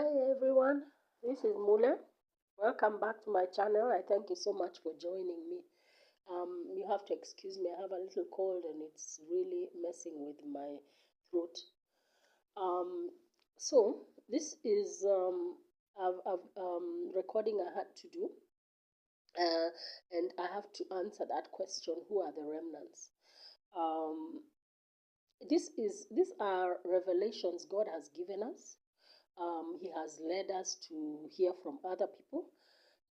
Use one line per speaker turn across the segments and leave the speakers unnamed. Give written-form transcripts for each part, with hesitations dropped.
Hi everyone, this is Mule. Welcome back to my channel. I thank you so much for joining me. You have to excuse me, I have a little cold and it's really messing with my throat. Um, so this is recording I had to do, uh, and I have to answer that question: Who are the remnants? Um, these are revelations God has given us. He has led us to hear from other people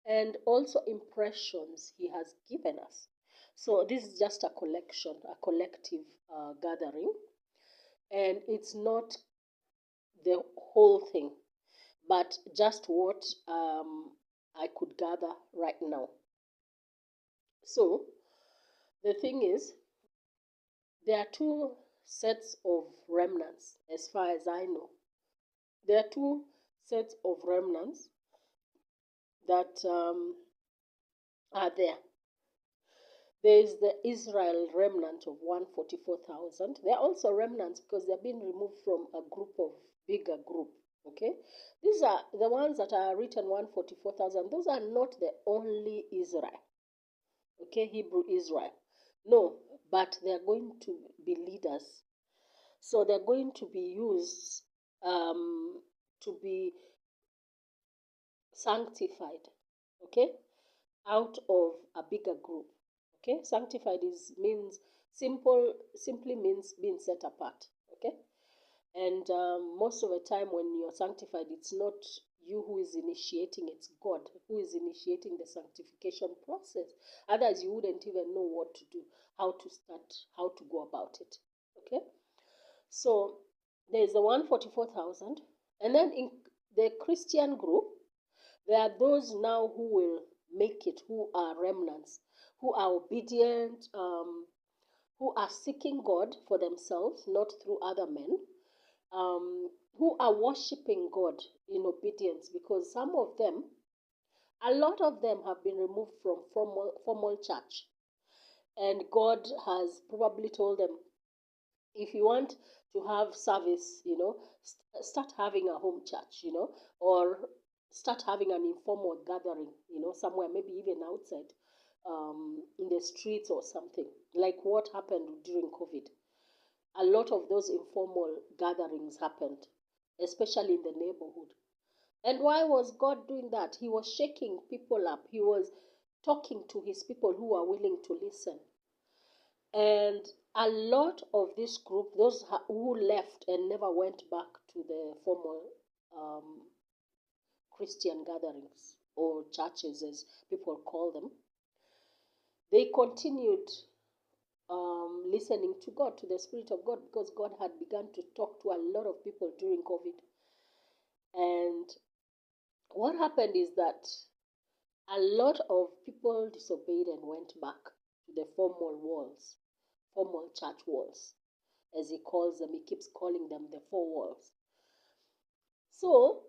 and also impressions He has given us. So this is just a collection, a collective gathering, and it's not the whole thing, but just what I could gather right now. So the thing is, there are two sets of remnants, as far as I know. There are two sets of remnants that are there. There is the Israel remnant of 144,000. There are also remnants because they're being removed from a group of bigger group. Okay, these are the ones that are written 144,000. Those are not the only Israel. Okay, Hebrew Israel. No, but they are going to be leaders. So they're going to be used to be sanctified. Okay, out of a bigger group. Okay, sanctified is means simply means being set apart. Okay, and most of the time when you're sanctified, it's not you who is initiating, it's God who is initiating the sanctification process. Otherwise, you wouldn't even know what to do, how to start, how to go about it. Okay, so there's the 144,000, and then in the Christian group, there are those now who will make it, who are remnants, who are obedient, who are seeking God for themselves, not through other men, who are worshiping God in obedience, because some of them, a lot of them have been removed from formal church. And God has probably told them, if you want to have service, start having a home church, or start having an informal gathering, somewhere, maybe even outside, in the streets or something, like what happened during COVID. A lot of those informal gatherings happened, especially in the neighborhood. And why was God doing that? He was shaking people up. He was talking to his people who are willing to listen. And a lot of this group, those who left and never went back to the formal Christian gatherings or churches, as people call them, they continued listening to God, to the Spirit of God, because God had begun to talk to a lot of people during COVID. And what happened is that a lot of people disobeyed and went back to the formal church walls, as he calls them. He keeps calling them the four walls. So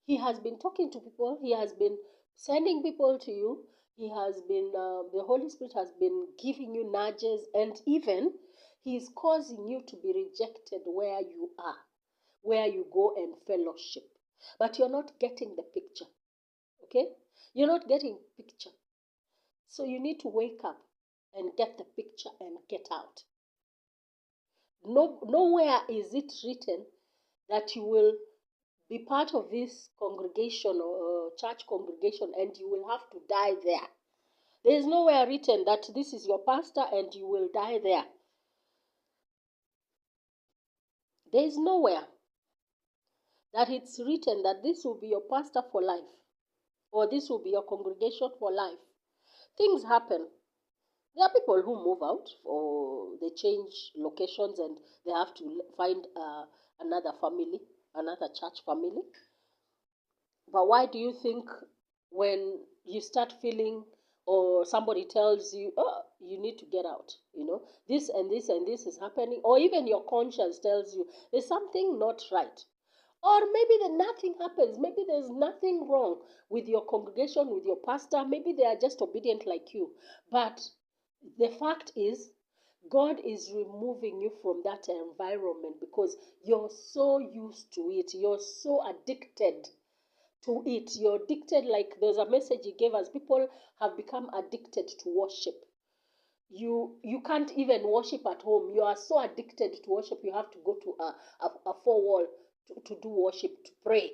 he has been talking to people. He has been sending people to you. He has been, the Holy Spirit has been giving you nudges, and even he is causing you to be rejected where you are, where you go and fellowship. But you're not getting the picture. Okay? You're not getting picture. So you need to wake up and get the picture and get out. No, nowhere is it written that you will be part of this congregation or church congregation and you will have to die there. There is nowhere written that this is your pastor and you will die there. There is nowhere that it's written that this will be your pastor for life or this will be your congregation for life. Things happen. There are people who move out or they change locations and they have to find another family, another church family. But why do you think when you start feeling or somebody tells you, oh, you need to get out, this and this and this is happening, or even your conscience tells you there's something not right, or maybe nothing happens, maybe there's nothing wrong with your congregation, with your pastor, maybe they are just obedient like you, but the fact is God is removing you from that environment because you're so used to it, you're so addicted to it. You're addicted, like there's a message he gave us. People have become addicted to worship. You can't even worship at home. You are so addicted to worship, you have to go to a four wall to do worship, to pray.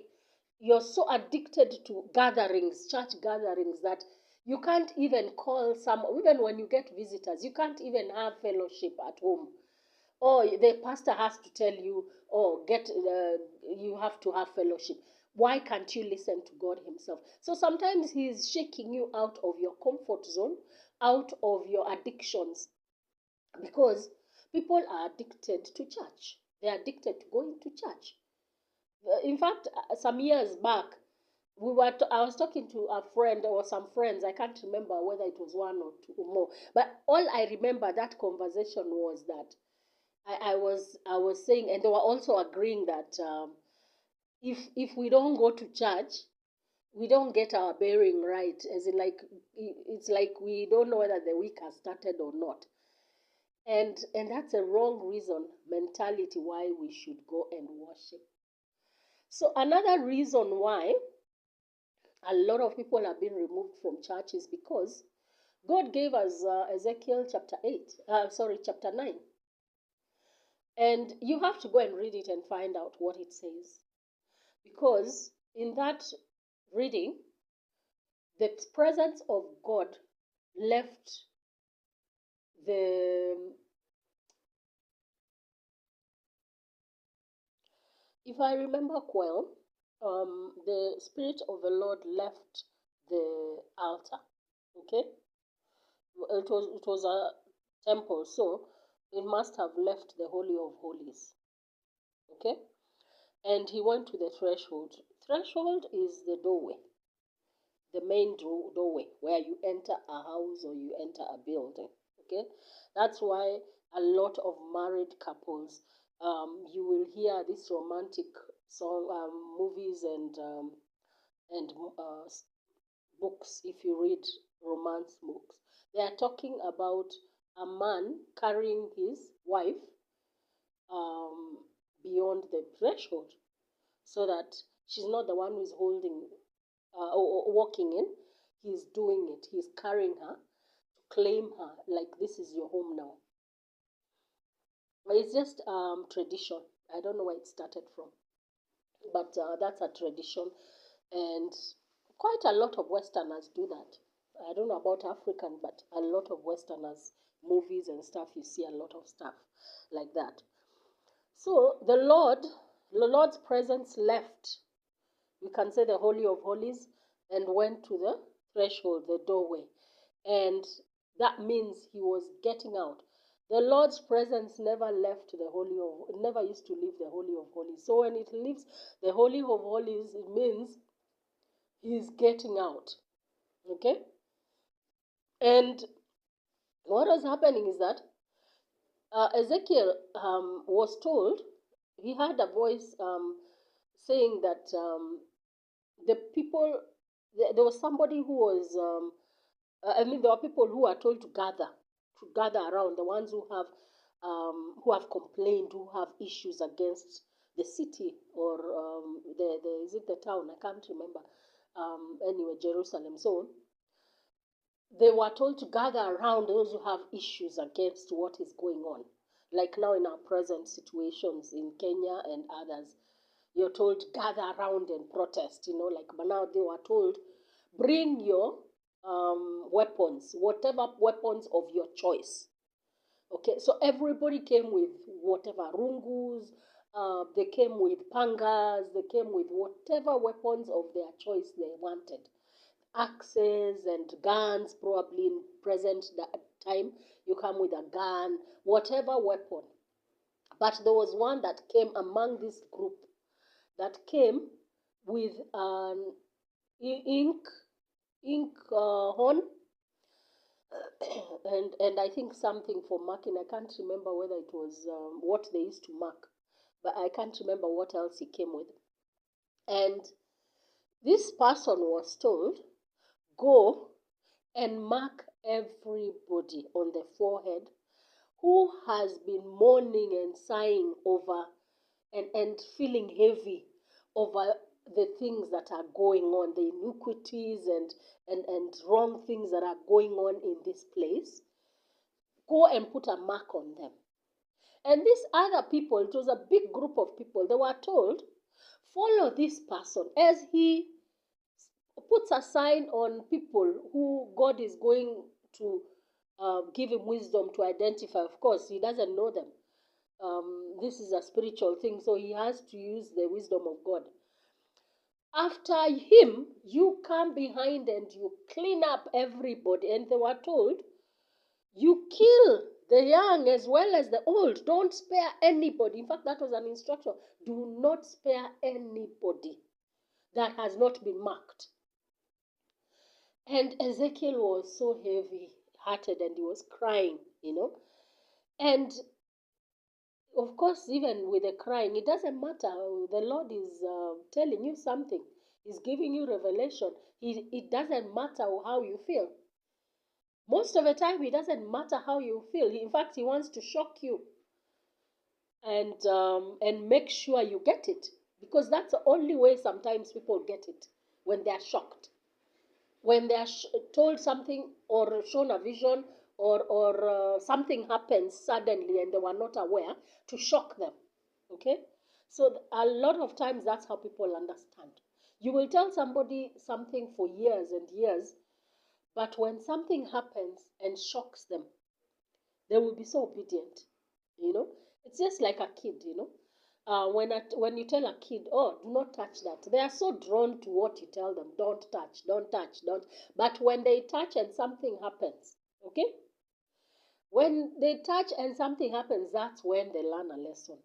You're so addicted to gatherings, church gatherings, that you can't even call some, even when you get visitors, you can't even have fellowship at home. Or the pastor has to tell you, oh, you have to have fellowship. Why can't you listen to God himself? So sometimes he is shaking you out of your comfort zone, out of your addictions, because people are addicted to church. They're addicted to going to church. In fact, some years back, I was talking to a friend or some friends. I can't remember whether it was one or two or more. But all I remember that conversation was that I was saying, and they were also agreeing that if we don't go to church, we don't get our bearing right. As in, like, it's like we don't know whether the week has started or not. And that's a wrong reason, mentality, why we should go and worship. So another reason why a lot of people have been removed from church is because God gave us Ezekiel chapter 9. And you have to go and read it and find out what it says. Because in that reading, the presence of God left the, if I remember well, the Spirit of the Lord left the altar. Okay? It was a temple, so it must have left the Holy of Holies. Okay? And he went to the threshold. Threshold is the doorway, the main doorway where you enter a house or you enter a building. Okay, that's why a lot of married couples, you will hear these romantic song, movies and books. If you read romance books, they are talking about a man carrying his wife um, beyond the threshold, so that she's not the one who's holding or walking in. He's doing it. He's carrying her to claim her, like this is your home now. But it's just tradition. I don't know where it started from, but that's a tradition, and quite a lot of Westerners do that. I don't know about African, but a lot of Westerners, movies and stuff, you see a lot of stuff like that. So the Lord's presence left, we can say, the Holy of Holies, and went to the threshold, the doorway. And that means he was getting out. The Lord's presence never left the Holy of, never used to leave the Holy of Holies. So when it leaves the Holy of Holies, it means he's getting out. Okay? And what was happening is that Ezekiel was told, he had a voice saying that the people, there was somebody who was, there were people who are told to gather around, the ones who have complained, who have issues against the city, or is it the town? I can't remember. Anyway, Jerusalem. So they were told to gather around those who have issues against what is going on. Like now in our present situations in Kenya and others, you're told to gather around and protest, like, but now they were told, bring your weapons, whatever weapons of your choice. Okay, so everybody came with whatever, rungus, they came with pangas, they came with whatever weapons of their choice they wanted. Axes and guns, probably in present time, you come with a gun, whatever weapon. But there was one that came among this group that came with an ink horn, and I think something for marking. I can't remember whether it was what they used to mark, but I can't remember what else he came with. And this person was told, go and mark everybody on the forehead who has been mourning and sighing over and feeling heavy over the things that are going on, the iniquities and wrong things that are going on in this place, go and put a mark on them. And these other people, it was a big group of people, they were told, follow this person as he puts a sign on people who God is going to give him wisdom to identify. Of course, he doesn't know them. This is a spiritual thing, so he has to use the wisdom of God. After him, you come behind and you clean up everybody. And they were told, you kill the young as well as the old. Don't spare anybody. In fact, that was an instruction. Do not spare anybody that has not been marked. And Ezekiel was so heavy hearted and he was crying, And of course, even with the crying, it doesn't matter. The Lord is telling you something, He's giving you revelation. It doesn't matter how you feel. Most of the time, it doesn't matter how you feel. In fact, He wants to shock you and make sure you get it, because that's the only way sometimes people get it, when they are shocked, when they are told something or shown a vision or something happens suddenly and they were not aware, to shock them. Okay, so a lot of times that's how people understand. You will tell somebody something for years and years, but when something happens and shocks them, they will be so obedient. It's just like a kid. When you tell a kid, oh, do not touch that, they are so drawn to what you tell them. Don't touch, don't touch, don't. But when they touch and something happens, okay, when they touch and something happens, that's when they learn a lesson.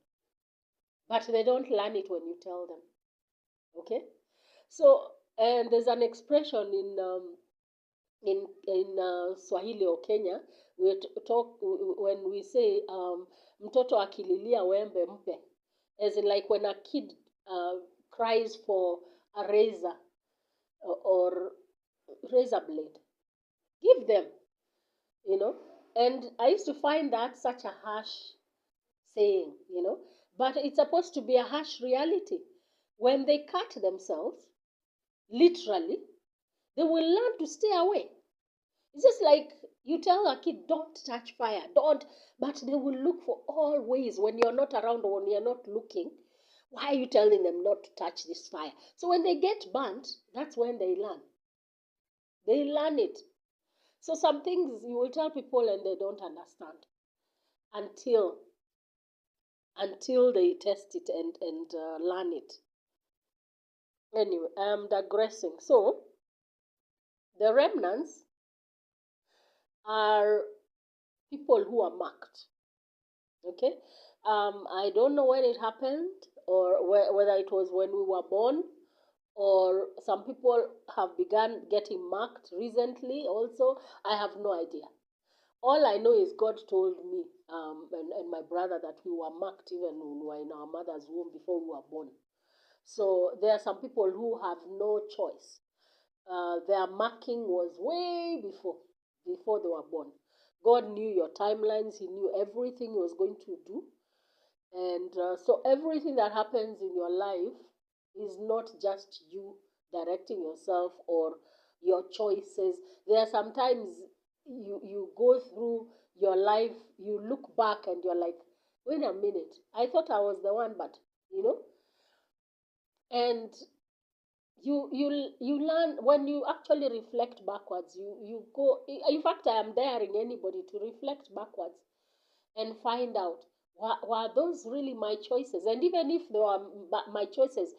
But they don't learn it when you tell them. Okay, so, and there's an expression in Swahili or Kenya, we talk when we say mtoto akililia wembe mpe, as in like when a kid cries for a razor or razor blade, give them, And I used to find that such a harsh saying, but it's supposed to be a harsh reality. When they cut themselves, literally, they will learn to stay away. It's just like you tell a kid, don't touch fire, don't, but they will look for all ways when you're not around or when you're not looking. Why are you telling them not to touch this fire? So when they get burnt, that's when they learn. They learn it. So some things you will tell people and they don't understand until they test it and learn it. Anyway, I'm digressing. So the remnants are people who are marked. Okay, I don't know when it happened or whether it was when we were born, or some people have begun getting marked recently also. I have no idea. All I know is God told me and my brother that we were marked even when we were in our mother's womb before we were born. So there are some people who have no choice. Their marking was way before they were born. God knew your timelines. He knew everything He was going to do. And so everything that happens in your life is not just you directing yourself or your choices. There are sometimes you go through your life, you look back and you're like, wait a minute, I thought I was the one, but and you learn when you actually reflect backwards. You go. In fact, I am daring anybody to reflect backwards and find out, were those really my choices? And even if they were my choices,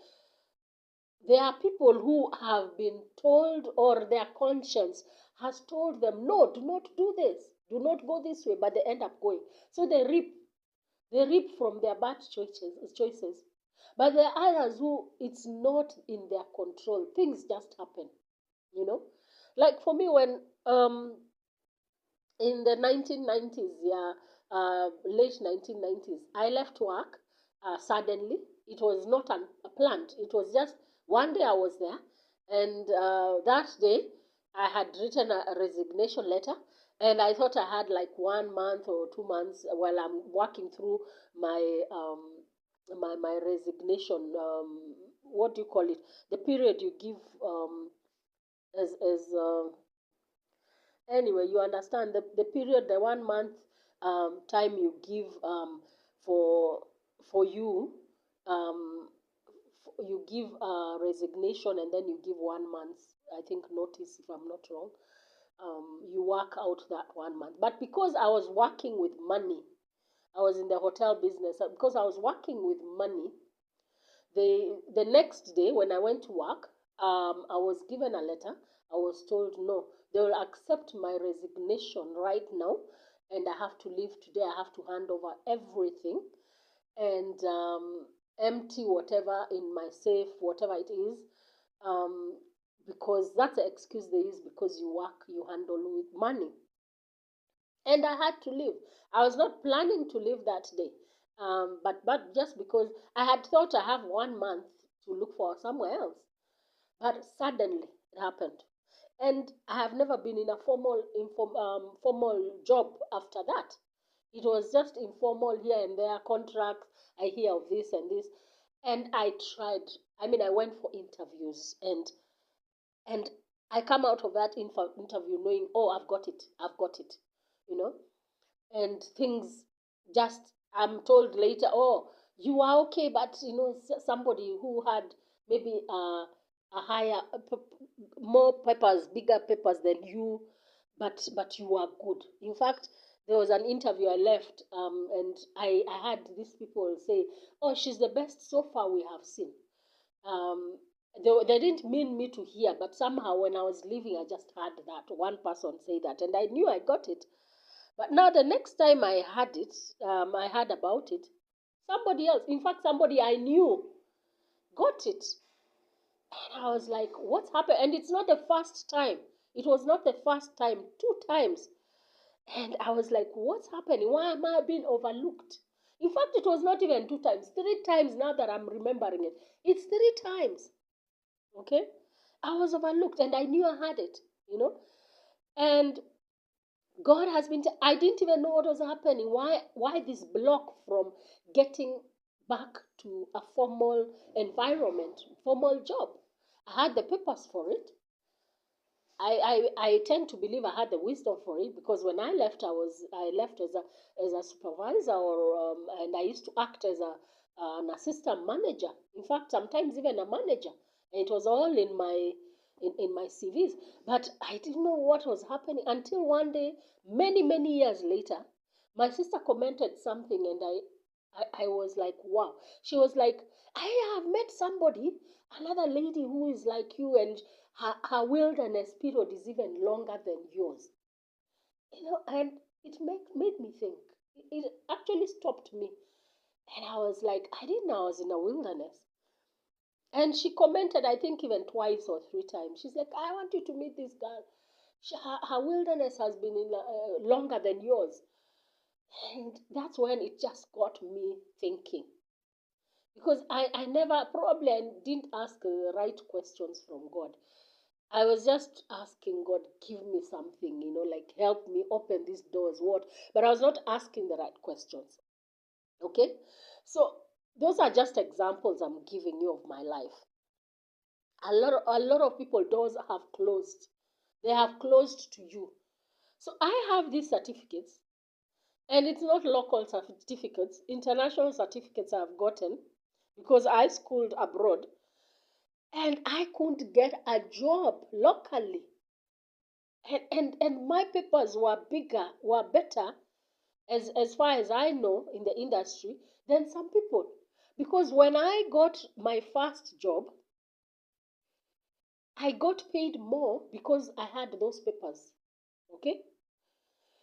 there are people who have been told, or their conscience has told them, no, do not do this, do not go this way, but they end up going. So they reap from their bad choices. But there are others who it's not in their control. Things just happen, Like for me, when in the 1990s, yeah, late 1990s, I left work suddenly. It was not a planned. It was just one day I was there, and that day I had written a resignation letter, and I thought I had like 1 month or 2 months while I'm working through my my resignation what do you call it? The period you give as anyway, you understand the period, the 1 month time you give for for you um, you give resignation, and then you give 1 month, I think, notice, if I'm not wrong. You work out that 1 month. But because I was working with money, I was in the hotel business. Because I was working with money, the next day when I went to work, I was given a letter. I was told no, they will accept my resignation right now, and I have to leave today. I have to hand over everything and empty whatever in my safe, whatever it is, um, because that's the excuse they use, because you work, you handle with money. And I had to leave. I was not planning to leave that day, but just because I had thought I have 1 month to look for somewhere else, but suddenly it happened, and I have never been in a formal job after that. It was just informal here and there, contracts. I hear of this and this, and I tried. I mean, I went for interviews, and I come out of that interview knowing, oh, I've got it, you know, and things just, I'm told later, oh, you are okay, but somebody who had maybe a higher more papers, bigger papers than you, but you are good. In fact, there was an interview I left, and I had these people say, oh, she's the best so far we have seen. um, they didn't mean me to hear, but somehow when I was leaving, I just heard that one person say that, and I knew I got it. But now the next time I had it, I heard about it, somebody else, in fact, somebody I knew, got it. And I was like, what's happened? And it's not the first time. It was not the first time, two times. And I was like, what's happening? Why am I being overlooked? In fact, it was not even two times, three times now that I'm remembering it. It's three times. Okay? I was overlooked, and I knew I had it. And God has been, I didn't even know what was happening. Why this block from getting back to a formal environment, formal job? I had the papers for it. I tend to believe I had the wisdom for it, because when I left as a supervisor, or and I used to act as an assistant manager. In fact, sometimes even a manager, and it was all in my CVs. But I didn't know what was happening until one day, many years later, my sister commented something, and I was like, wow. She was like, I have met somebody, another lady who is like you, and her wilderness period is even longer than yours. And it made me think. It actually stopped me. And I was like, I didn't know I was in a wilderness. And she commented, I think even twice or three times. She's like, I want you to meet this girl. Her wilderness has been longer than yours. And that's when it just got me thinking. Because I never, probably I didn't ask the right questions from God. I was just asking God, give me something, like help me open these doors, what? But I was not asking the right questions. Okay? So those are just examples I'm giving you of my life. A lot of people, doors have closed. They have closed to you. So I have these certificates, and it's not local certificates, international certificates I've gotten because I schooled abroad, and I couldn't get a job locally. And my papers were bigger, were better, as far as I know, in the industry than some people. Because when I got my first job, I got paid more because I had those papers. Okay?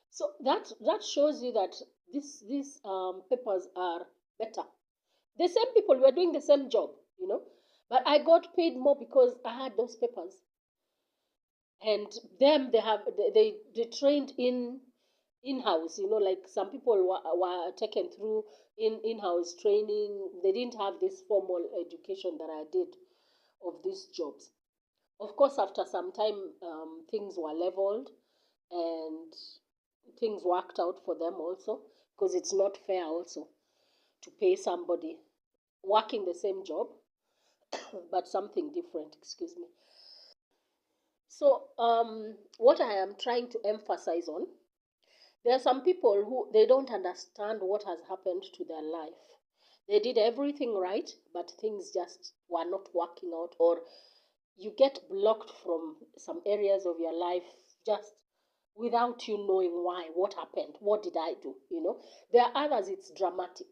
So that shows you that these papers are better. The same people were doing the same job, but I got paid more because I had those papers. And them, they trained in-house, like some people were taken through in-house training. They didn't have this formal education that I did of these jobs. Of course, after some time, things were leveled, and things worked out for them also, because it's not fair also to pay somebody working the same job but something different, excuse me. So, what I am trying to emphasize on, there are some people who they don't understand what has happened to their life. They did everything right, but things just were not working out, or you get blocked from some areas of your life just without you knowing why, what happened, what did I do, There are others, it's dramatic.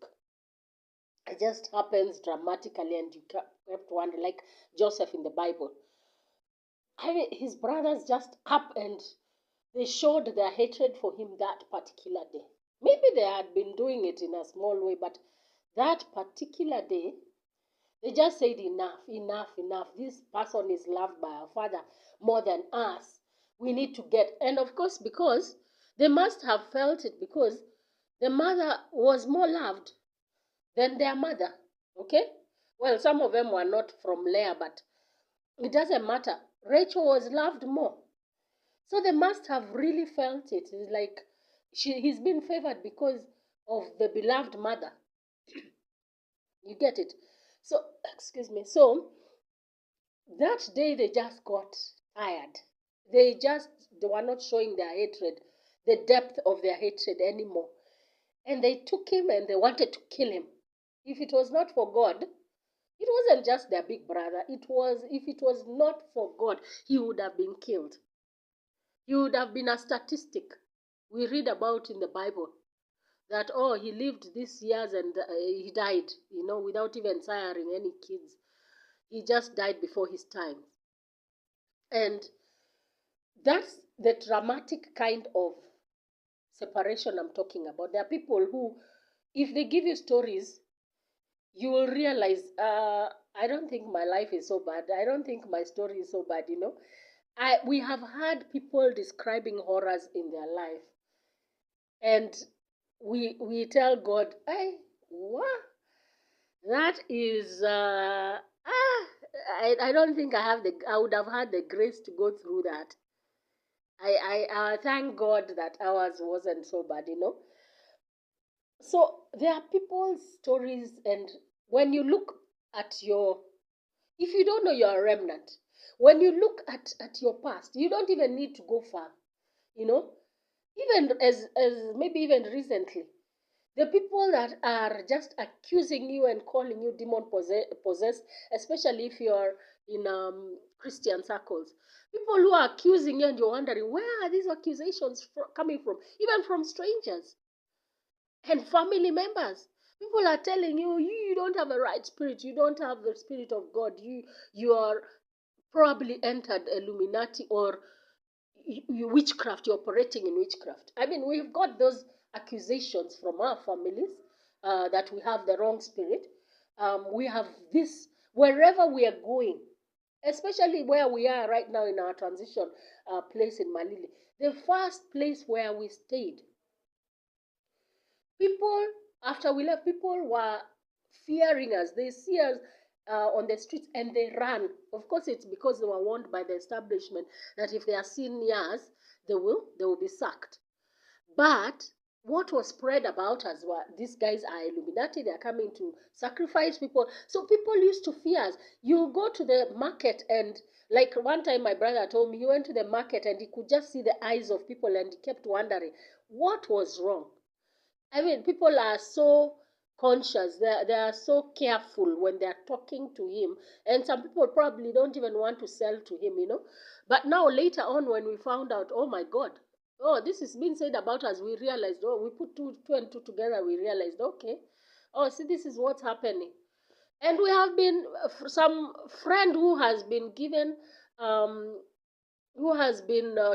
It just happens dramatically, and you have to wonder, like Joseph in the Bible. I mean, his brothers just up and they showed their hatred for him that particular day. Maybe they had been doing it in a small way, but that particular day, they just said, enough, enough, enough. This person is loved by our father more than us. We need to get. And of course, because they must have felt it, because the mother was more loved than their mother. Okay? Well, some of them were not from Leah, but it doesn't matter. Rachel was loved more. So they must have really felt it. It's like he's been favored because of the beloved mother. You get it? So, excuse me. So that day they just got tired. They were not showing their hatred, the depth of their hatred anymore. And they took him and they wanted to kill him. If it was not for God, it wasn't just their big brother. If it was not for God, he would have been killed. He would have been a statistic. We read about in the Bible that, oh, he lived these years and he died, without even siring any kids. He just died before his time. And that's the dramatic kind of separation I'm talking about. There are people who, if they give you stories, you will realize, I don't think my life is so bad. I don't think my story is so bad, we have had people describing horrors in their life, and we tell God, hey, what? That is I don't think I would have had the grace to go through that. I thank God that ours wasn't so bad, So there are people's stories, and when you look at if you don't know you're a remnant, when you look at your past, you don't even need to go far, you know. Even as maybe even recently, the people that are just accusing you and calling you demon possessed, especially if you're in Christian circles, people who are accusing you and you're wondering, where are these accusations coming from? Even from strangers and family members. People are telling you, you don't have a right spirit, you don't have the spirit of God, you are probably entered Illuminati, or witchcraft, you're operating in witchcraft. I mean, we've got those accusations from our families, that we have the wrong spirit. We have this wherever we are going, especially where we are right now in our transition place in Malili. The first place where we stayed, people, after we left, people were fearing us. They see us on the streets and they ran. Of course, it's because they were warned by the establishment that if they are seen near us, they will be sacked. But what was spread about us were, these guys are Illuminati, they are coming to sacrifice people. So people used to fear us. You go to the market, and like one time my brother told me, he went to the market and he could just see the eyes of people and he kept wondering what was wrong. I mean, people are so conscious. They are so careful when they are talking to him. And some people probably don't even want to sell to him. But now, later on, when we found out, oh my God, oh, this is being said about us, we realized, oh, we put two and two together, we realized, okay, oh, see, this is what's happening. And we have been, some friend who has been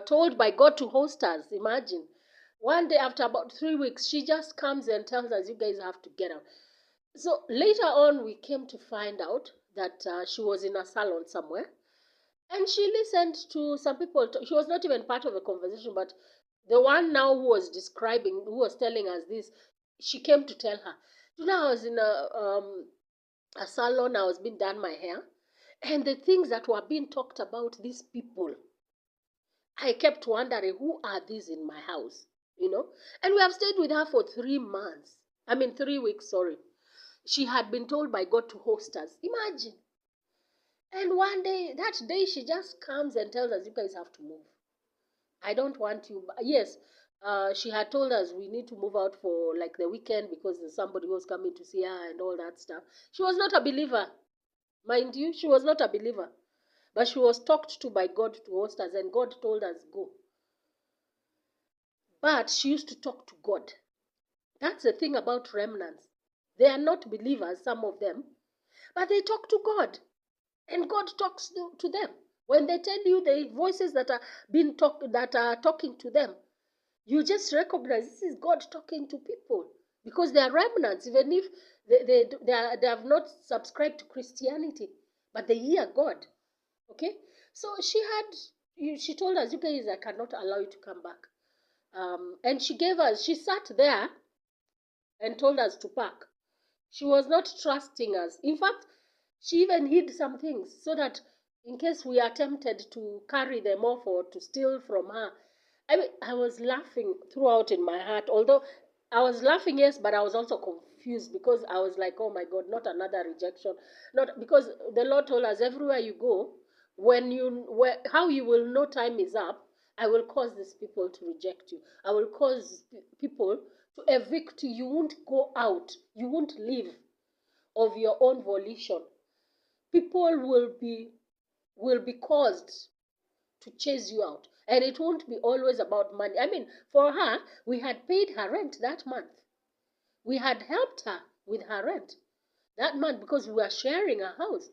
told by God to host us. Imagine. One day, after about 3 weeks, she just comes and tells us, you guys have to get out. So later on, we came to find out that she was in a salon somewhere. And she listened to some people. She was not even part of the conversation, but the one now who was telling us this, she came to tell her. You know, I was in a salon, I was being done my hair. And the things that were being talked about, these people, I kept wondering, who are these in my house? And we have stayed with her for 3 months. I mean, 3 weeks, sorry. She had been told by God to host us. Imagine. And one day, that day, she just comes and tells us, you guys have to move. I don't want you. Yes, she had told us we need to move out for like the weekend because there's somebody who was coming to see her and all that stuff. She was not a believer, mind you. She was not a believer, but she was talked to by God to host us, and God told us go. But she used to talk to God. That's the thing about remnants. They are not believers, some of them, but they talk to God, and God talks to them. When they tell you the voices that are that are talking to them, you just recognize this is God talking to people because they are remnants, even if they have not subscribed to Christianity, but they hear God. Okay, so she told us, you guys, I cannot allow you to come back. And she sat there and told us to pack. She was not trusting us. In fact, she even hid some things so that in case we are tempted to carry them off or to steal from her. I was laughing throughout in my heart, although I was laughing, yes, but I was also confused because I was like, oh my God, not another rejection. Not because the Lord told us everywhere you go, how you will know time is up, I will cause these people to reject you. I will cause people to evict you. You won't go out. You won't leave of your own volition. People will be caused to chase you out. And it won't be always about money. I mean, for her, we had paid her rent that month. We had helped her with her rent that month because we were sharing a house.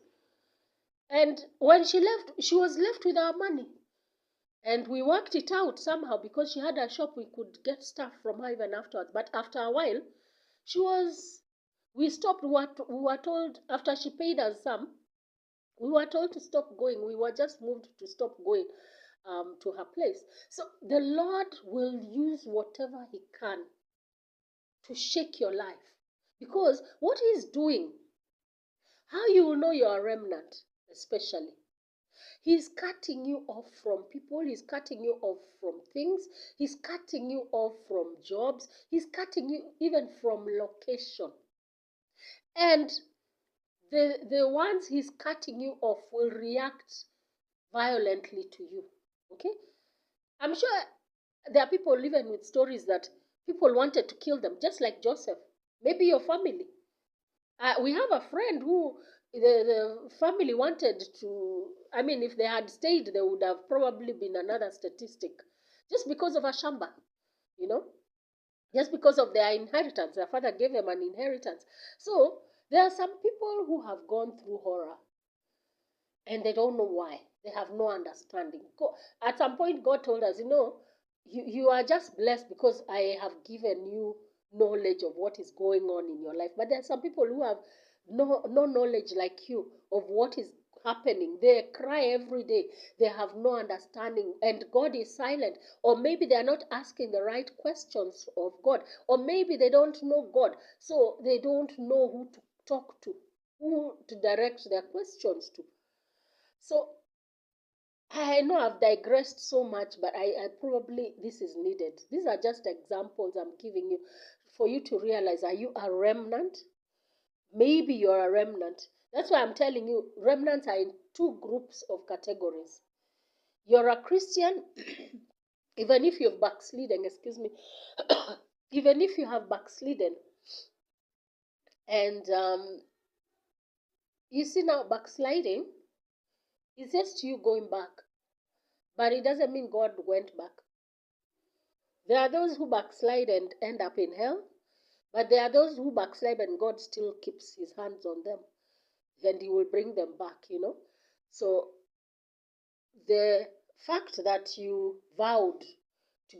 And when she left, she was left with our money. And we worked it out somehow because she had a shop. We could get stuff from her even afterwards. But after a while, she was, we stopped. We were told after she paid us some, we were told to stop going. We were just moved to stop going to her place. So the Lord will use whatever He can to shake your life. Because what He's doing, how you will know you're a remnant, especially. He's cutting you off from people. He's cutting you off from things. He's cutting you off from jobs. He's cutting you even from location. And the ones he's cutting you off will react violently to you. Okay? I'm sure there are people living with stories that people wanted to kill them, just like Joseph. Maybe your family. We have a friend who the family wanted to, I mean, if they had stayed, there would have probably been another statistic. Just because of a shamba, you know, just because of their inheritance. Their father gave them an inheritance. So there are some people who have gone through horror and they don't know why. They have no understanding. At some point, God told us, you are just blessed because I have given you knowledge of what is going on in your life. But there are some people who have no knowledge like you of what is happening. They cry every day. They have no understanding, and God is silent. Or maybe they are not asking the right questions of God. Or maybe they don't know God, so they don't know who to talk to, who to direct their questions to. So I know I've digressed so much, but I probably, this is needed. These are just examples I'm giving you for you to realize, are you a remnant? Maybe you're a remnant. That's why I'm telling you, remnants are in two groups of categories. You're a Christian, even if you've backslidden, excuse me, even if you have backslidden. And you see now, backsliding is just you going back. But it doesn't mean God went back. There are those who backslide and end up in hell, but there are those who backslide and God still keeps his hands on them. Then he will bring them back. So the fact that you vowed to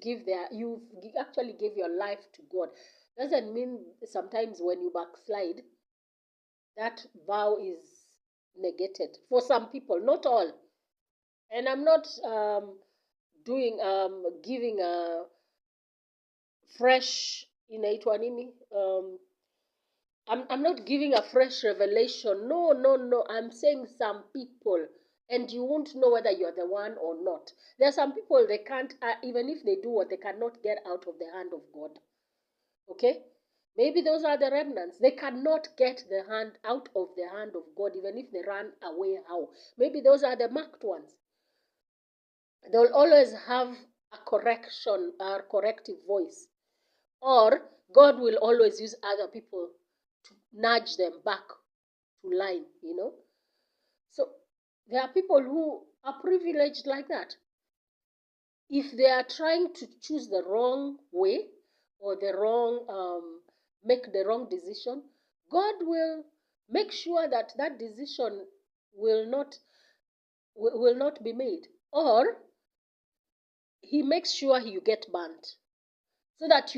you actually gave your life to God, doesn't mean sometimes when you backslide, that vow is negated. For some people, not all. And I'm not giving a fresh inaitwa nini I'm not giving a fresh revelation. No, no, no. I'm saying some people, and you won't know whether you're the one or not. There are some people, they can't, even if they do what, they cannot get out of the hand of God. Okay? Maybe those are the remnants. They cannot get the hand out of the hand of God, even if they run away. How? Maybe those are the marked ones. They'll always have a correction or corrective voice. Or God will always use other people to nudge them back to line. So there are people who are privileged like that. If they are trying to choose the wrong way or make the wrong decision, God will make sure that that decision will not be made, or he makes sure you get banned, so that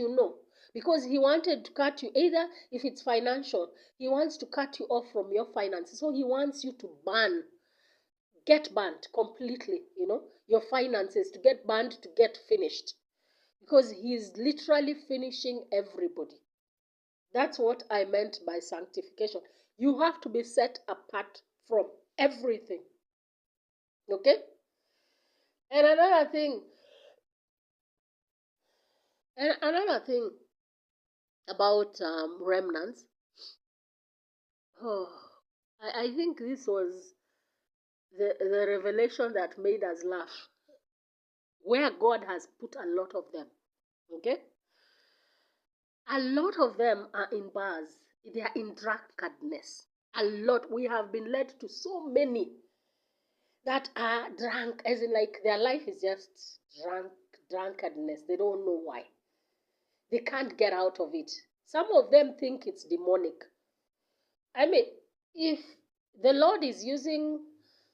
because he wanted to cut you. Either if it's financial, he wants to cut you off from your finances, so he wants you to get banned completely, your finances to get banned, to get finished, because he's literally finishing everybody. That's what I meant by sanctification. You have to be set apart from everything. Okay? And another thing about remnants. Oh, I think this was the revelation that made us laugh, where God has put a lot of them. Okay? A lot of them are in bars. They are in drunkardness. A lot. We have been led to so many that are drunk, as in like their life is just drunkardness. They don't know why. They can't get out of it. Some of them think it's demonic. I mean, if the Lord is using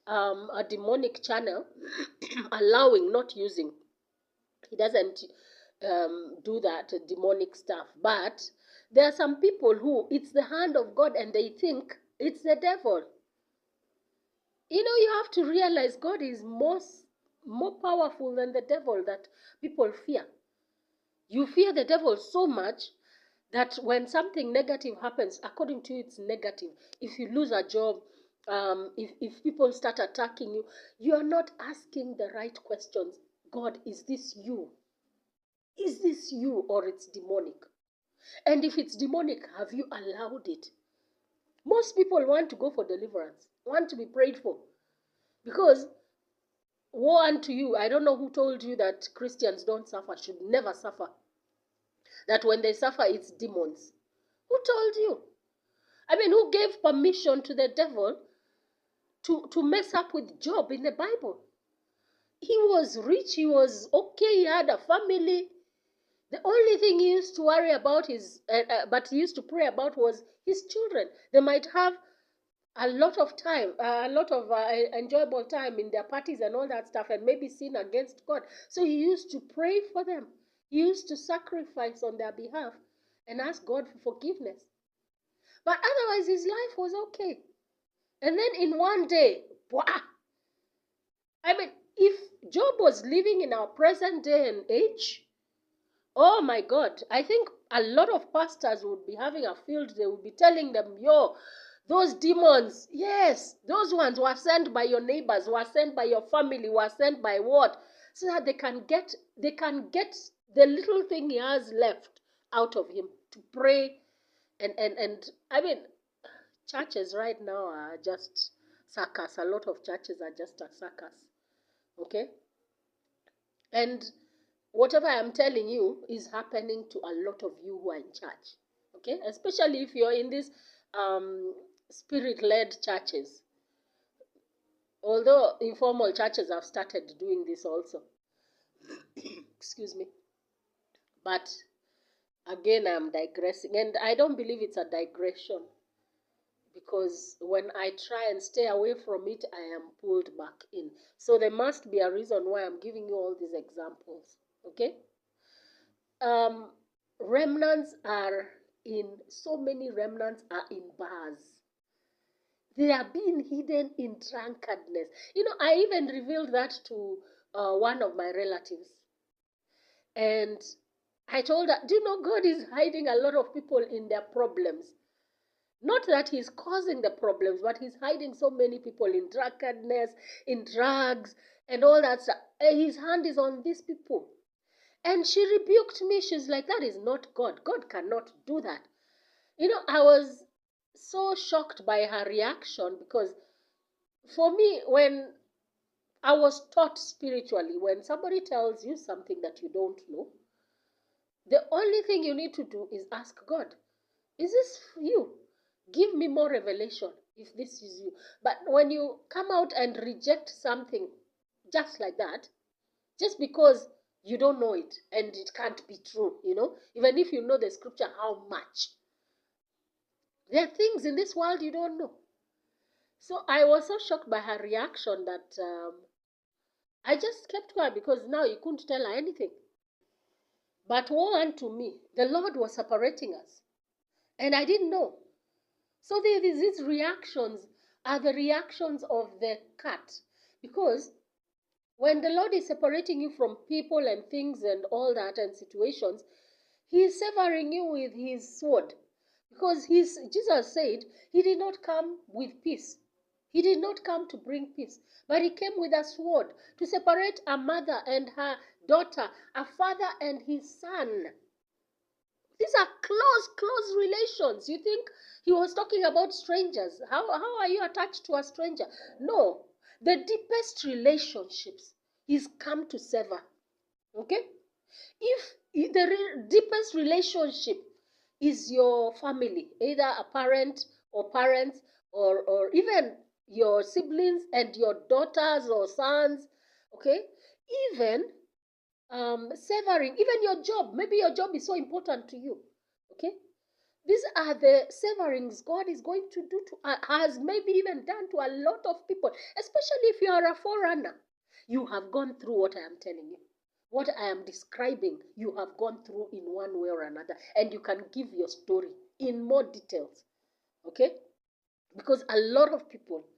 a demonic channel, allowing, not using, he doesn't do that demonic stuff. But there are some people who it's the hand of God and they think it's the devil. You have to realize God is more powerful than the devil that people fear. You fear the devil so much that when something negative happens, according to you, it's negative. If you lose a job, if people start attacking you, you are not asking the right questions. God, is this you? Is this you, or it's demonic? And if it's demonic, have you allowed it? Most people want to go for deliverance, want to be prayed for. Because woe unto you. I don't know who told you that Christians don't suffer, should never suffer. That when they suffer, it's demons. Who told you? I mean, who gave permission to the devil to mess up with Job in the Bible? He was rich, he was okay, he had a family. The only thing he used to worry about but he used to pray about was his children. They might have a lot of time, a lot of enjoyable time in their parties and all that stuff, and maybe sin against God. So he used to pray for them. He used to sacrifice on their behalf and ask God for forgiveness. But otherwise, his life was okay. And then in one day, I mean, if Job was living in our present day and age, oh my God, I think a lot of pastors would be having a field. They would be telling them, yo, those demons, yes, those ones were sent by your neighbors, were sent by your family, were sent by what? So that they can get the little thing he has left out of him to pray. And I mean, churches right now are just circus. A lot of churches are just a circus. Okay? And whatever I'm telling you is happening to a lot of you who are in church. Okay? Especially if you're in these spirit-led churches. Although informal churches have started doing this also. Excuse me. But again, I'm digressing. And I don't believe it's a digression. Because when I try and stay away from it, I am pulled back in. So there must be a reason why I'm giving you all these examples. Okay? Remnants are so many remnants are in bars. They are being hidden in drunkardness. I even revealed that to one of my relatives. And I told her, do you know God is hiding a lot of people in their problems? Not that he's causing the problems, but he's hiding so many people in drunkardness, in drugs, and all that stuff. His hand is on these people. And she rebuked me. She's like, that is not God. God cannot do that. I was so shocked by her reaction because for me, when I was taught spiritually, when somebody tells you something that you don't know, the only thing you need to do is ask God, is this you? Give me more revelation if this is you. But when you come out and reject something just like that, just because you don't know it and it can't be true, even if you know the scripture, how much? There are things in this world you don't know. So I was so shocked by her reaction that I just kept quiet because now you couldn't tell her anything. But woe unto me, the Lord was separating us, and I didn't know. So these reactions are the reactions of the cat, because when the Lord is separating you from people and things and all that and situations, He is severing you with His sword. Because Jesus said He did not come with peace. He did not come to bring peace, but He came with a sword to separate a mother and her daughter, a father and his son. These are close relations. You think He was talking about strangers? How are you attached to a stranger? No. The deepest relationships He's come to sever. Okay? If the deepest relationship is your family, either a parent or parents, or even your siblings and your daughters or sons, okay? Even severing, even your job. Maybe your job is so important to you, okay? These are the severings God is going to do to, has maybe even done to a lot of people, especially if you are a forerunner. You have gone through what I am telling you. What I am describing, you have gone through in one way or another, and you can give your story in more details, okay? Because a lot of people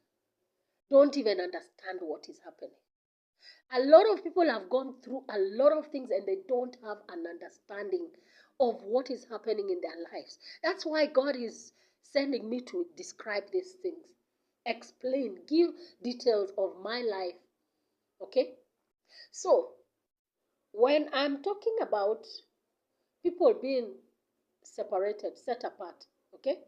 don't even understand what is happening. A lot of people have gone through a lot of things and they don't have an understanding of what is happening in their lives. That's why God is sending me to describe these things, explain, give details of my life. Okay? So, when I'm talking about people being separated, set apart, okay?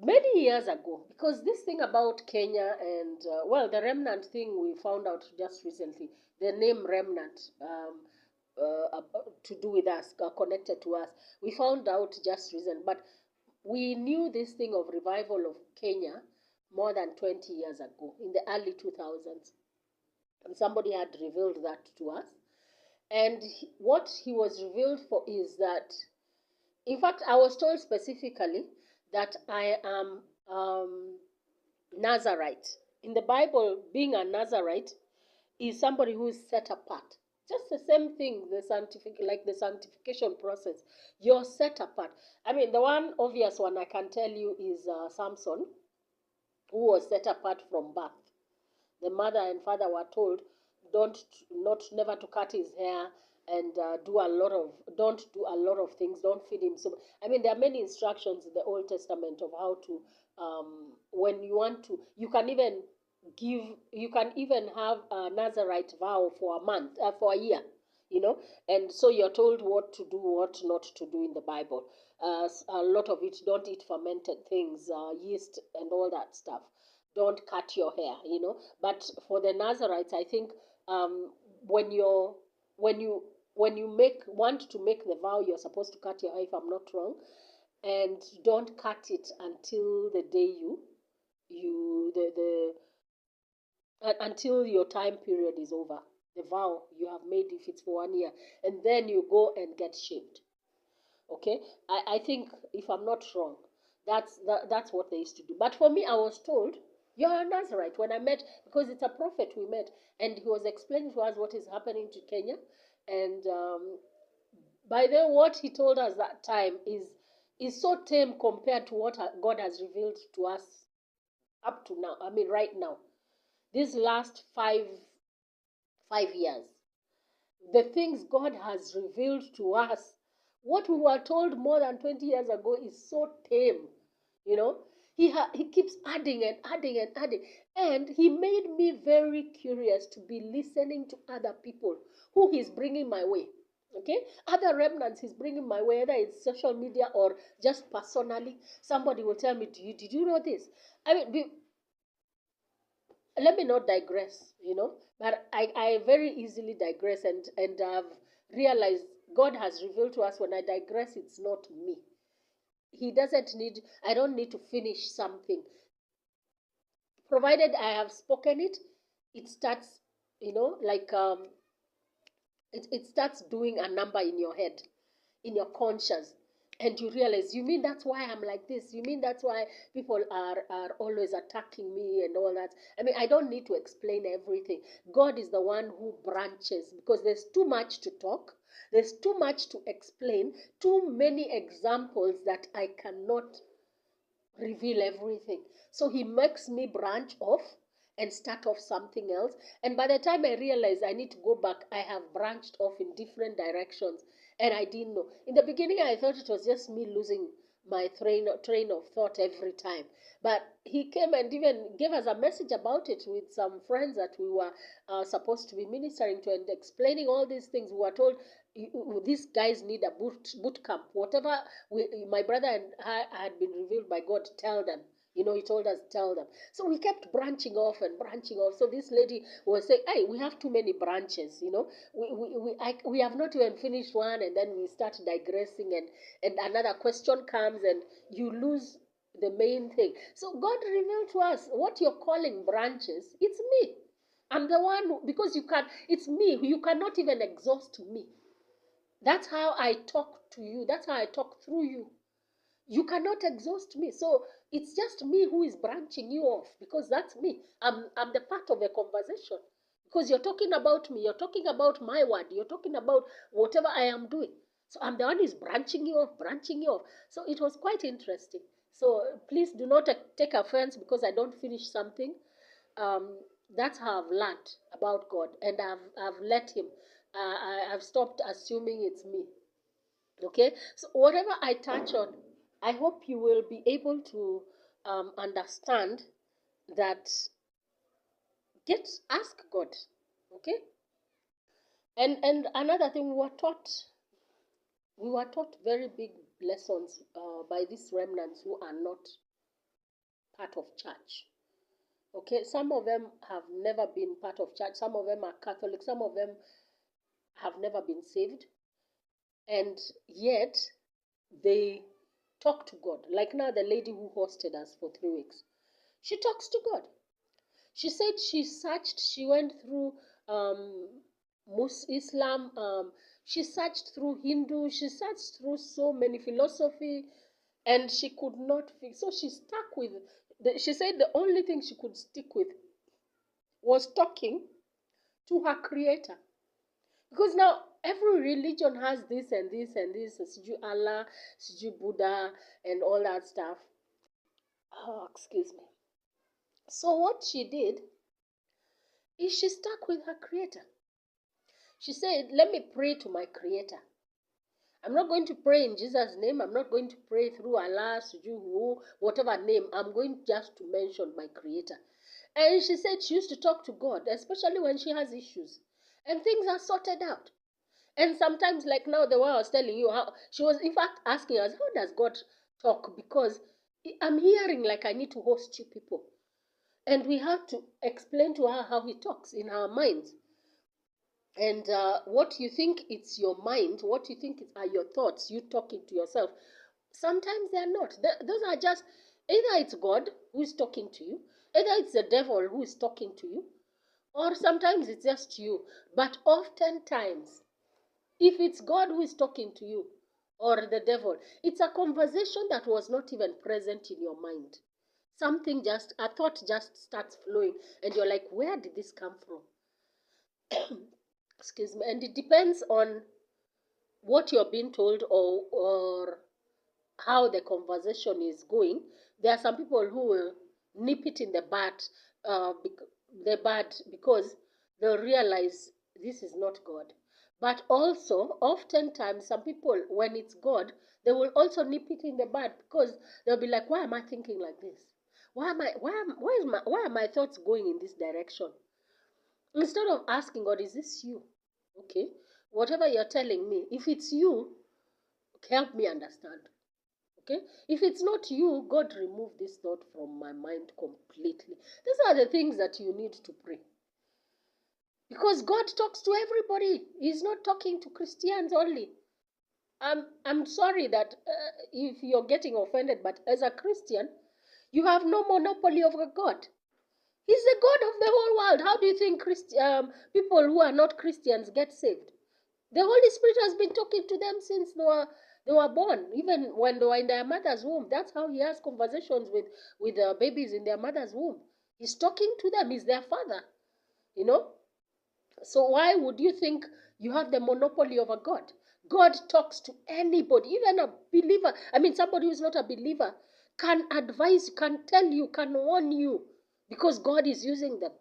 Many years ago, because this thing about Kenya and, the remnant thing we found out just recently, the name remnant, to do with us, connected to us, we found out just recently, but we knew this thing of revival of Kenya more than 20 years ago, in the early 2000s. And somebody had revealed that to us. And what he was revealed for is that, in fact, I was told specifically that I am Nazarite. In the Bible, being a Nazarite is somebody who is set apart. Just the same thing, like the sanctification process. You're set apart. I mean, the one obvious one I can tell you is Samson, who was set apart from birth. The mother and father were told, never to cut his hair and don't do a lot of things, don't feed him. So I mean, there are many instructions in the Old Testament of how to, when you want to, you can even have a Nazarite vow for a month, for a year, and so you're told what to do, what not to do in the Bible. A lot of it, don't eat fermented things, yeast and all that stuff. Don't cut your hair, but for the Nazarites, I think, when you're when you when you want to make the vow, you're supposed to cut your hair, if I'm not wrong, and don't cut it until the day you until your time period is over, the vow you have made, if it's for 1 year, and then you go and get shaved. Okay, I think, if I'm not wrong, that's what they used to do. But for me, I was told, you're a Nazarite, when I met, because it's a prophet we met, and he was explaining to us what is happening to Kenya. And by the way, what he told us that time is so tame compared to what God has revealed to us up to now. I mean, right now, these last 5 years, the things God has revealed to us, what we were told more than 20 years ago, is so tame. He keeps adding and adding and adding. And he made me very curious to be listening to other people who he's bringing my way. Okay, other remnants he's bringing my way, whether it's social media or just personally. Somebody will tell me, did you know this? I mean, let me not digress, but I very easily digress, and I've realized God has revealed to us when I digress, it's not me. He doesn't need, I don't need to finish something. Provided I have spoken it, it starts, like it starts doing a number in your head, in your conscience, and you realize, you mean that's why I'm like this, you mean that's why people are always attacking me and all that. I mean, I don't need to explain everything. God is the one who branches, because there's too much to talk, there's too much to explain, too many examples that I cannot reveal everything. So he makes me branch off and start off something else. And by the time I realize I need to go back, I have branched off in different directions. And I didn't know. In the beginning, I thought it was just me losing my train of thought every time. But he came and even gave us a message about it with some friends that we were supposed to be ministering to and explaining all these things. We were told, these guys need a boot camp. Whatever my brother and I had been revealed by God, tell them. He told us, tell them. So we kept branching off and branching off. So this lady was saying, hey, we have too many branches, we have not even finished one, and then we start digressing, and another question comes, and you lose the main thing. So God revealed to us, what you're calling branches, it's me. I'm the one because it's me. You cannot even exhaust me. That's how I talk to you. That's how I talk through you. You cannot exhaust me. So it's just me who is branching you off, because that's me. I'm the part of a conversation, because you're talking about me. You're talking about my word. You're talking about whatever I am doing. So I'm the one who is branching you off, branching you off. So it was quite interesting. So please do not take offense because I don't finish something. um, that's how I've learned about God, and I've let Him. I've stopped assuming it's me. Okay, so whatever I touch on, I hope you will be able to understand that. Get ask God. Okay, and another thing, we were taught very big lessons by these remnants who are not part of church. Okay, some of them have never been part of church. Some of them are Catholic. Some of them have never been saved, and yet they talk to God. Like now, the lady who hosted us for 3 weeks, she talks to God. She said she searched, she went through Islam, she searched through Hindu, she searched through so many philosophy, and she could not fix. So she stuck with. She said the only thing she could stick with was talking to her Creator. Because now every religion has this and this and this, Siju Allah, Siju Buddha, and all that stuff. Oh, excuse me. So what she did is she stuck with her Creator. She said, let me pray to my Creator. I'm not going to pray in Jesus' name. I'm not going to pray through Allah, Sujuhu, whatever name. I'm going just to mention my Creator. And she said she used to talk to God, especially when she has issues. And things are sorted out. And sometimes, like now, the way I was telling you, how she was in fact asking us, how does God talk? Because I'm hearing like I need to host you people. And we have to explain to her how He talks in our minds. And what you think it's your mind, what you think are your thoughts, you talking to yourself, sometimes they're not. Those are just, either it's God who is talking to you, either it's the devil who is talking to you, or sometimes it's just you. But oftentimes, if it's God who is talking to you or the devil, it's a conversation that was not even present in your mind. Something just, a thought just starts flowing, and you're like, where did this come from? Excuse me. And it depends on what you're being told, or how the conversation is going. There are some people who will nip it in the bud, because they'll realize this is not God. But also, oftentimes, some people, when it's God, they will also nip it in the bud, because they'll be like, "Why am I thinking like this? Why are my thoughts going in this direction?" Instead of asking God, "Is this you?" Okay. whatever you're telling me, if it's you, help me understand. Okay? If it's not you, God, remove this thought from my mind completely. These are the things that you need to pray. Because God talks to everybody. He's not talking to Christians only. I'm sorry that if you're getting offended, but as a Christian, you have no monopoly over God. He's the God of the whole world. How do you think people who are not Christians get saved? The Holy Spirit has been talking to them since they were born, even when they were in their mother's womb. That's how he has conversations with the babies in their mother's womb. He's talking to them. He's their father, you know. So why would you think you have the monopoly over God? God talks to anybody, even a believer. I mean, somebody who's not a believer can advise, can tell you, can warn you, because God is using them to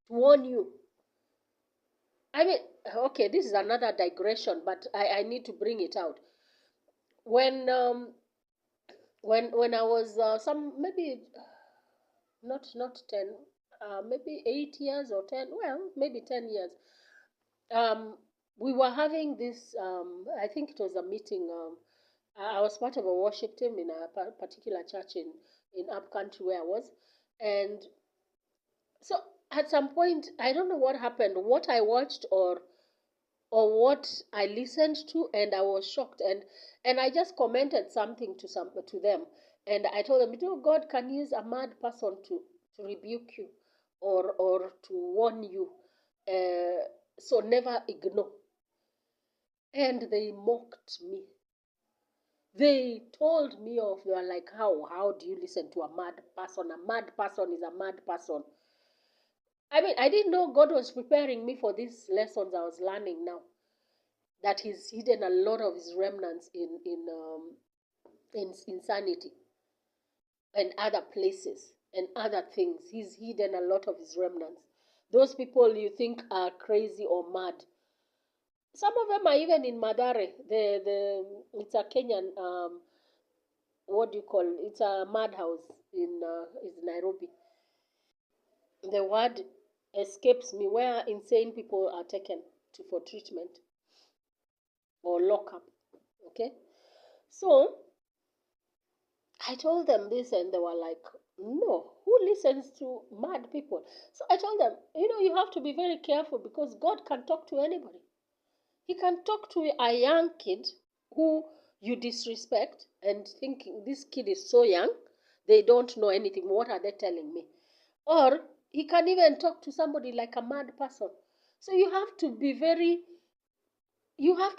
warn you. I mean, okay, this is another digression, but I need to bring it out. When when I was some maybe not 10, maybe 8 years or 10, well, maybe 10 years. Um, we were having this. I think it was a meeting. I was part of a worship team in a particular church in up country where I was, and so at some point, I don't know what happened, what I watched or what I listened to, and I was shocked, and I just commented something to them, and I told them, you know, God can use a mad person to rebuke you, or to warn you, so never ignore. And they mocked me. They told me off. They were like, how do you listen to a mad person? A mad person is a mad person. I mean, I didn't know God was preparing me for these lessons I was learning now. That He's hidden a lot of His remnants in insanity and other places and other things. He's hidden a lot of His remnants. Those people you think are crazy or mad. Some of them are even in Madare. It's a Kenyan what do you call it? It's a madhouse in Nairobi. The word escapes me, where insane people are taken to for treatment or lockup. Okay, so I told them this, and they were like, "No, who listens to mad people?" So I told them, you have to be very careful, because God can talk to anybody. He can talk to a young kid who you disrespect and thinking this kid is so young, they don't know anything. What are they telling me? Or he can even talk to somebody like a mad person. So you have to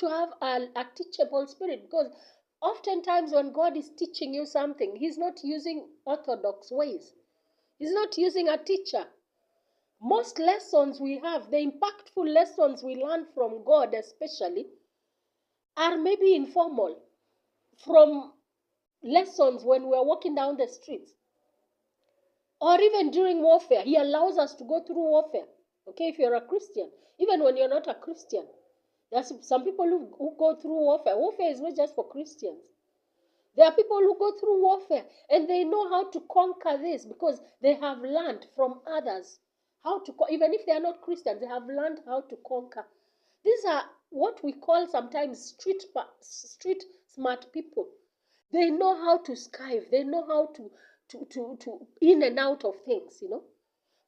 have a teachable spirit, because oftentimes when God is teaching you something, He's not using orthodox ways. He's not using a teacher. Most lessons we have, the impactful lessons we learn from God especially, are maybe informal, from lessons when we're walking down the streets, or even during warfare. He allows us to go through warfare. Okay, if you're a Christian, even when you're not a Christian, there's some people who go through warfare. Warfare is not just for Christians. There are people who go through warfare and they know how to conquer this, because they have learned from others how to, even if they are not Christians, they have learned how to conquer. These are what we call sometimes street smart people. They know how to skive. They know how to in and out of things.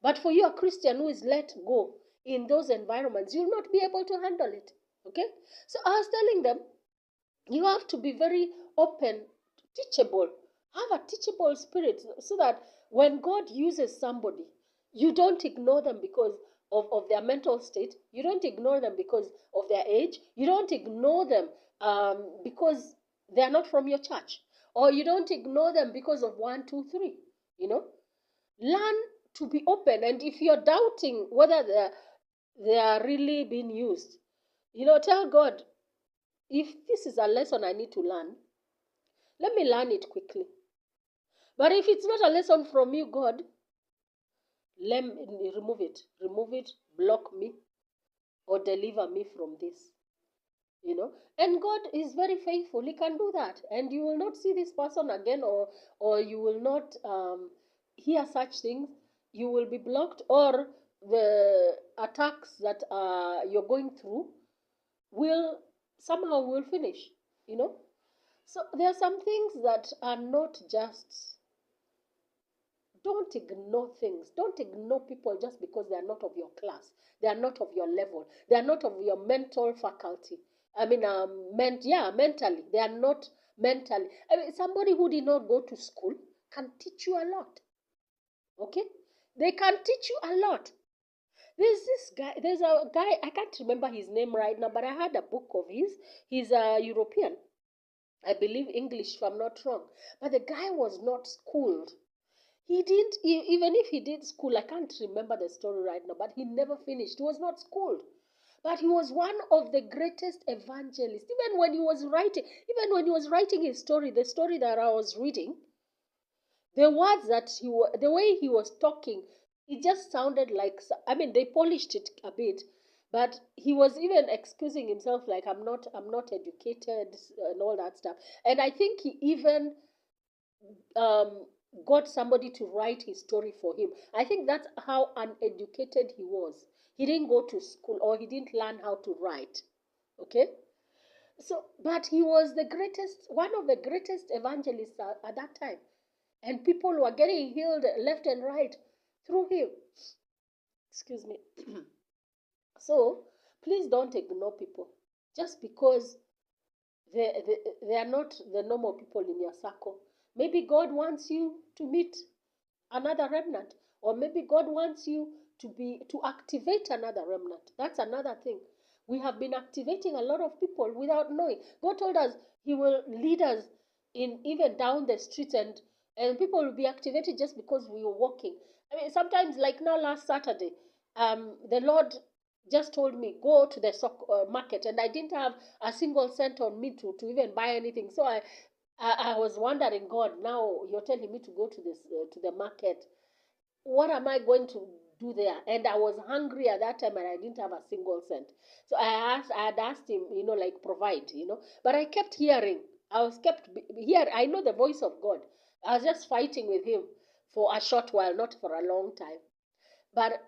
But for you, a Christian who is let go in those environments, you'll not be able to handle it. Okay? So I was telling them, you have to be very open, teachable. Have a teachable spirit, so that when God uses somebody, you don't ignore them because of their mental state. You don't ignore them because of their age. You don't ignore them because they are not from your church. Or you don't ignore them because of one, two, three. Learn to be open. And if you're doubting whether they are really being used, tell God, if this is a lesson I need to learn, let me learn it quickly. But if it's not a lesson from you, God, let me remove it, block me, or deliver me from this. And God is very faithful. He can do that, and you will not see this person again, or you will not hear such things. You will be blocked, or the attacks that you're going through, will somehow will finish, you know. So there are some things that are not just, don't ignore things. Don't ignore people just because they are not of your class. They are not of your level. They are not of your mental faculty. I mean, mentally. They are not mentally. I mean, somebody who did not go to school can teach you a lot. Okay? They can teach you a lot. There's a guy, I can't remember his name right now, but I had a book of his. He's a European. I believe English, if I'm not wrong. But the guy was not schooled. He didn't, even if he did school, I can't remember the story right now, but he never finished. He was not schooled. But he was one of the greatest evangelists. Even when he was writing his story, the story that I was reading, the words that the way he was talking, it just sounded like, I mean, they polished it a bit, but he was even excusing himself like, I'm not educated and all that stuff. And I think he even um, got somebody to write his story for him. I think that's how uneducated he was. He didn't go to school or he didn't learn how to write. Okay? So, but he was the greatest, one of the greatest evangelists at that time. And people were getting healed left and right through him. Excuse me. So, please don't ignore people just because they are not the normal people in your circle. Maybe God wants you to meet another remnant, or maybe God wants you to activate another remnant. That's another thing. We have been activating a lot of people without knowing. God told us He will lead us in even down the streets, and people will be activated just because we were walking. I mean, sometimes like now last Saturday, the Lord just told me go to the market, and I didn't have a single cent on me to even buy anything. So I was wondering, God, now you're telling me to go to the market. What am I going to do there? And I was hungry at that time, and I didn't have a single cent. So I had asked him, like provide, But I kept hearing. I was kept here. I know the voice of God. I was just fighting with him for a short while, not for a long time. But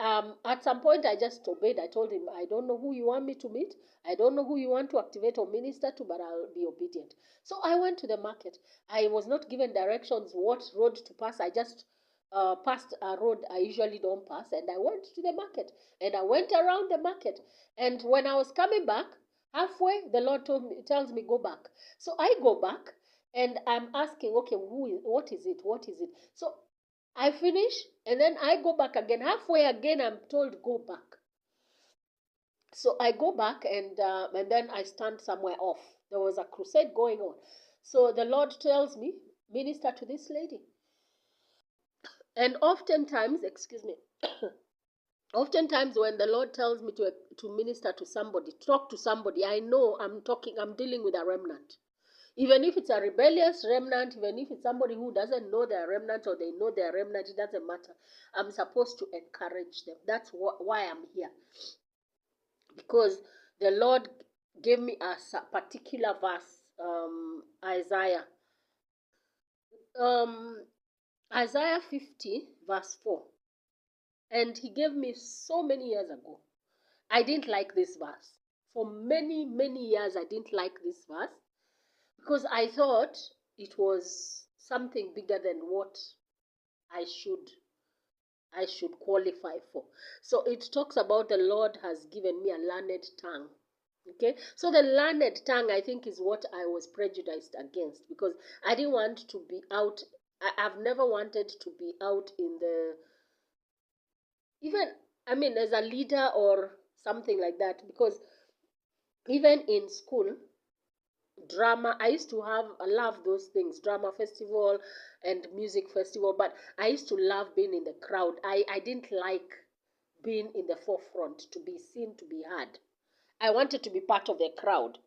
at some point, I just obeyed. I told him, I don't know who you want me to meet. I don't know who you want to activate or minister to, but I'll be obedient. So I went to the market. I was not given directions what road to pass. I just passed a road I usually don't pass, and I went to the market. And I went around the market. And when I was coming back, halfway, the Lord tells me, go back. So I go back, and I'm asking, okay, what is it? What is it? So I finish and then I go back again. Halfway again, I'm told go back. So I go back and then I stand somewhere off. There was a crusade going on. So the Lord tells me, minister to this lady. And oftentimes, excuse me, oftentimes when the Lord tells me to minister to somebody, talk to somebody, I know I'm dealing with a remnant. Even if it's a rebellious remnant, even if it's somebody who doesn't know their remnant or they know their remnant, it doesn't matter. I'm supposed to encourage them. That's why I'm here. Because the Lord gave me a particular verse, Isaiah. Um, Isaiah 50, verse 4. And He gave me so many years ago. I didn't like this verse. For many, many years, I didn't like this verse because I thought it was something bigger than what I should qualify for. So it talks about the Lord has given me a learned tongue. Okay, so the learned tongue, I think, is what I was prejudiced against because I didn't want to be out. I've never wanted to be out in the, even, I mean, as a leader or something like that, because even in school, drama, I used to love those things, drama festival and music festival, but I used to love being in the crowd. I didn't like being in the forefront, to be seen, to be heard. I wanted to be part of the crowd.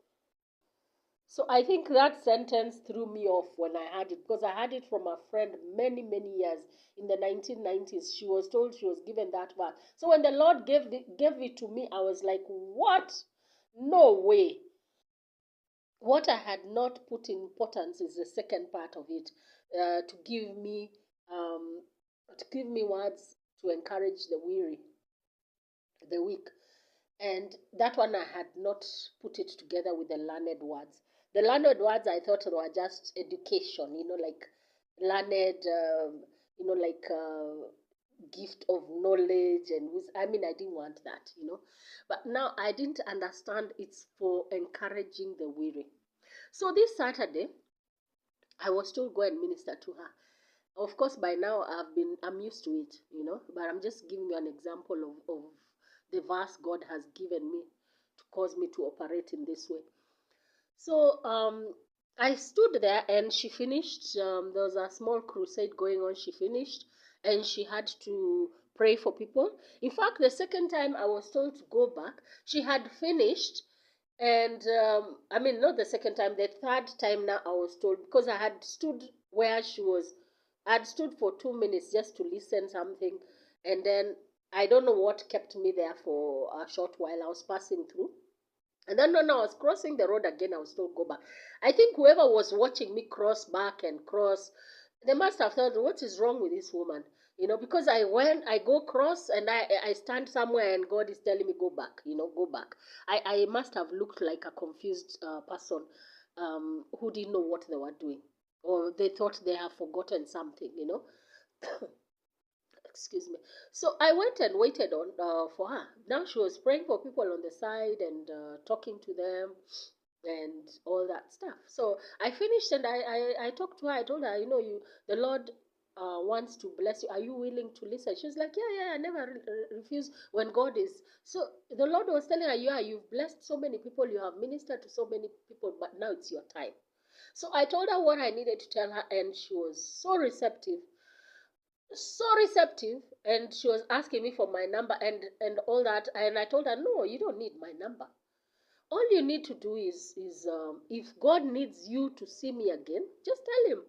So I think that sentence threw me off when I heard it because I heard it from a friend many, many years in the 1990s. She was told, she was given that verse. So when the Lord gave it to me, I was like, what? No way. What I had not put in importance is the second part of it, to give me words to encourage the weary, the weak. And that one I had not put it together with the learned words. The learned words I thought were just education, like learned, like gift of knowledge and I mean, I didn't want that. But now I didn't understand it's for encouraging the weary. So this Saturday, I was told go and minister to her. Of course, by now I'm used to it. But I'm just giving you an example of the verse God has given me to cause me to operate in this way. So I stood there and she finished. There was a small crusade going on. She finished and she had to pray for people. In fact, the second time I was told to go back, she had finished. And I mean, not the second time, the third time now I was told, because I had stood where she was. I had stood for 2 minutes just to listen something. And then I don't know what kept me there for a short while. I was passing through. And then when I was crossing the road again, I was told go back. I think whoever was watching me cross back and cross, they must have thought, what is wrong with this woman? Because I go cross and I stand somewhere and God is telling me go back, go back. I must have looked like a confused person who didn't know what they were doing. Or they thought they have forgotten something. Excuse me. So I went and waited on for her. Now she was praying for people on the side and talking to them and all that stuff. So I finished and I talked to her. I told her, the Lord wants to bless you. Are you willing to listen? She was like, yeah, I never refuse when God is. So the Lord was telling her, yeah, you've blessed so many people, you have ministered to so many people, but now it's your time. So I told her what I needed to tell her, and she was so receptive, and she was asking me for my number and all that, and I told her, no, you don't need my number. All you need to do is if God needs you to see me again, just tell him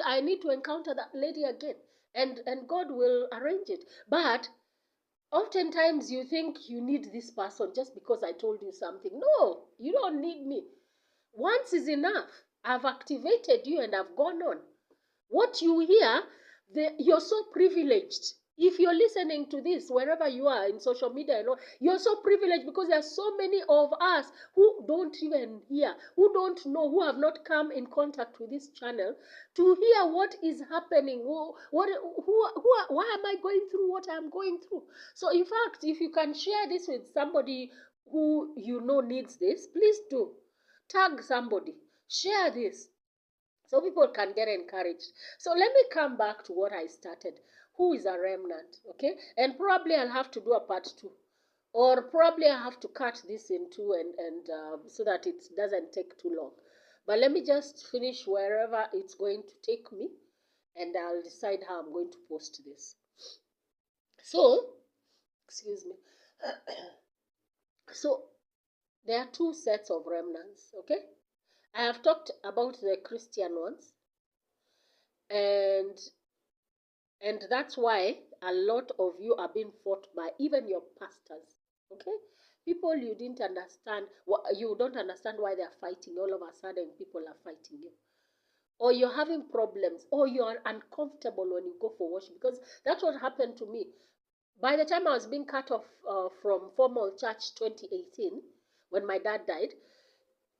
I need to encounter that lady again, and God will arrange it. But oftentimes you think you need this person just because I told you something. No, you don't need me. Once is enough. I've activated you and I've gone on. What you hear, you're so privileged. If you're listening to this, wherever you are in social media, you're so privileged because there are so many of us who don't even hear, who don't know, who have not come in contact with this channel to hear what is happening. Why am I going through what I'm going through? So, in fact, if you can share this with somebody who you know needs this, please do. Tag somebody. Share this so people can get encouraged. So let me come back to what I started. Who is a remnant? Okay, and probably I'll have to do a part 2, or probably I have to cut this in two and so that it doesn't take too long. But let me just finish wherever it's going to take me, and I'll decide how I'm going to post this. So, excuse me. So there are 2 sets of remnants. Okay, I have talked about the Christian ones, and that's why a lot of you are being fought by even your pastors. Okay, people you didn't understand, you don't understand why they are fighting. All of a sudden people are fighting you, or you're having problems, or you're uncomfortable when you go for worship, because that's what happened to me. By the time I was being cut off from formal church 2018, when my dad died,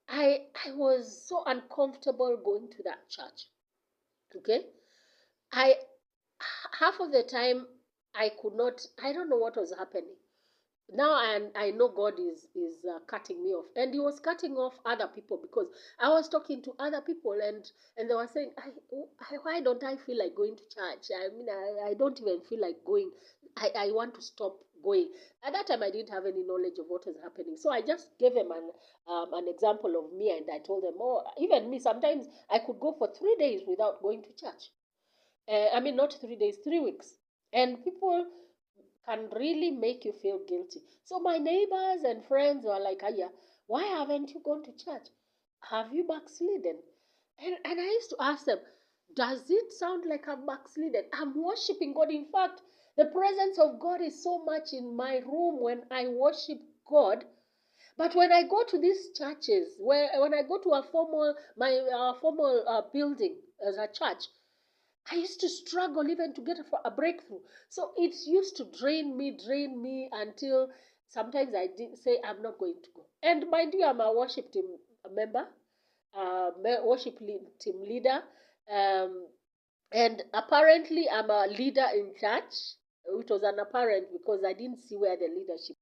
I was so uncomfortable going to that church. Okay, I half of the time I could not. I don't know what was happening. Now I know God is cutting me off, and He was cutting off other people because I was talking to other people, and they were saying, why don't I feel like going to church? I mean, I don't even feel like going. I want to stop going. At that time, I didn't have any knowledge of what was happening, so I just gave them an example of me, and I told them, oh, even me, sometimes I could go for 3 days without going to church. I mean, not 3 days, 3 weeks. And people can really make you feel guilty. So my neighbors and friends were like, Aya, why haven't you gone to church? Have you backslidden? And I used to ask them, does it sound like I'm backslidden? I'm worshiping God. In fact, the presence of God is so much in my room when I worship God. But when I go to these churches, when I go to my formal building as a church, I used to struggle even to get a breakthrough. So it used to drain me until sometimes I did say I'm not going to go. And mind you, I'm a worship team member, worship team leader, um, and apparently I'm a leader in church. It was an apparent because I didn't see where the leadership